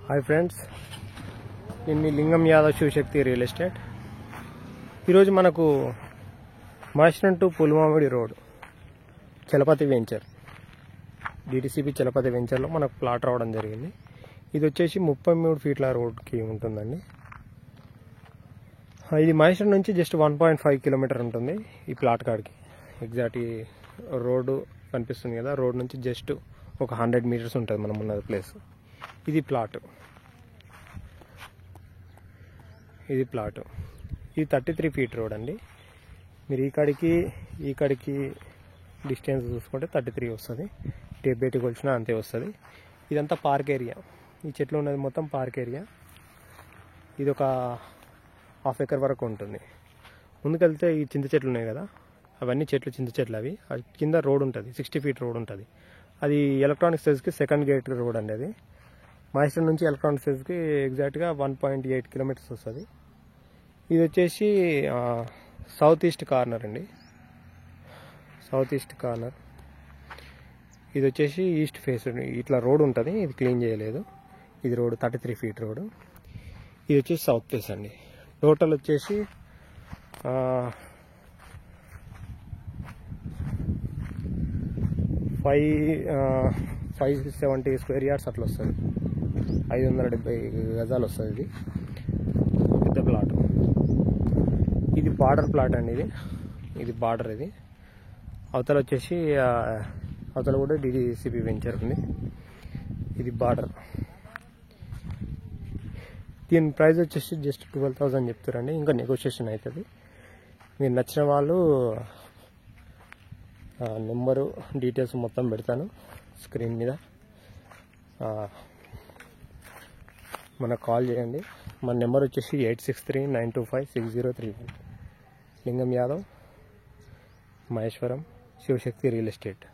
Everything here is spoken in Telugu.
హాయ్ ఫ్రెండ్స్, నేను మీ లింగం యాదవ్ శివశక్తి రియల్ ఎస్టేట్. ఈరోజు మనకు Maheshwaram to Pulmamidi road Chalapathi venture DTCP Chalapathi వెంచర్లో మనకు ప్లాట్ రావడం జరిగింది. ఇది వచ్చేసి 33 ఫీట్ల రోడ్కి ఉంటుందండి. ఇది మహేశ్వరం నుంచి జస్ట్ 1.5 కిలోమీటర్ ఉంటుంది ఈ ప్లాట్ కాడికి. ఎగ్జాక్ట్ ఈ రోడ్డు కనిపిస్తుంది కదా, రోడ్ నుంచి జస్ట్ ఒక 100 మీటర్స్ ఉంటుంది మనం ఉన్న ప్లేస్. ఇది ప్లాట్, ఇది 33 ఫీట్ రోడ్ అండి. మీరు ఈ కాడికి డిస్టెన్స్ చూసుకుంటే 33 వస్తుంది. టేప్ పెట్టి కొలిచినా అంతే వస్తుంది. ఇదంతా పార్క్ ఏరియా, ఈ చెట్లు ఉన్నది మొత్తం పార్క్ ఏరియా. ఇది ఒక ½ ఎకర్ వరకు ఉంటుంది. ముందుకెళ్తే ఈ చింత చెట్లు ఉన్నాయి కదా, అవన్నీ చింత చెట్లు. అవి కింద రోడ్ ఉంటుంది, 60 ఫీట్ రోడ్ ఉంటుంది. అది ఎలక్ట్రానిక్ సైజ్కి సెకండ్ గేట్ రోడ్ అండి. అది మహేశ్వరం నుంచి ఎలక్ట్రానిక్ సైజ్కి ఎగ్జాక్ట్గా 1.8 కిలోమీటర్స్ వస్తుంది. ఇది వచ్చేసి సౌత్ ఈస్ట్ కార్నర్ అండి, సౌత్ ఈస్ట్ కార్నర్. ఇది వచ్చేసి ఈస్ట్ ఫేస్. ఇట్లా రోడ్ ఉంటుంది, ఇది క్లీన్ చేయలేదు. ఇది రోడ్ 33 ఫీట్ రోడ్. ఇది వచ్చేసి సౌత్ ఫేస్ అండి. టోటల్ వచ్చేసి 570 స్క్వేర్ యార్డ్స్ అట్లా వస్తుంది. 570 గజాలు వస్తుంది. ఇది పెద్ద ప్లాట్. ఇది బార్డర్ ప్లాట్ అండి. ఇది బార్డర్. ఇది అవతల వచ్చేసి అవతల కూడా డిటిసిపి వెంచర్ ఉంది. ఇది బార్డర్. దీని ప్రైస్ వచ్చేసి జస్ట్ 12,000 చెప్తారండి. ఇంకా నెగోషియేషన్ అవుతుంది. మీరు నచ్చిన వాళ్ళు నెంబరు డీటెయిల్స్ మొత్తం పెడతాను స్క్రీన్ మీద. మనకు కాల్ చేయండి. మన నెంబర్ వచ్చేసి 8639256031. లింగం యాదవ్, మహేశ్వరం, శివశక్తి రియల్ ఎస్టేట్.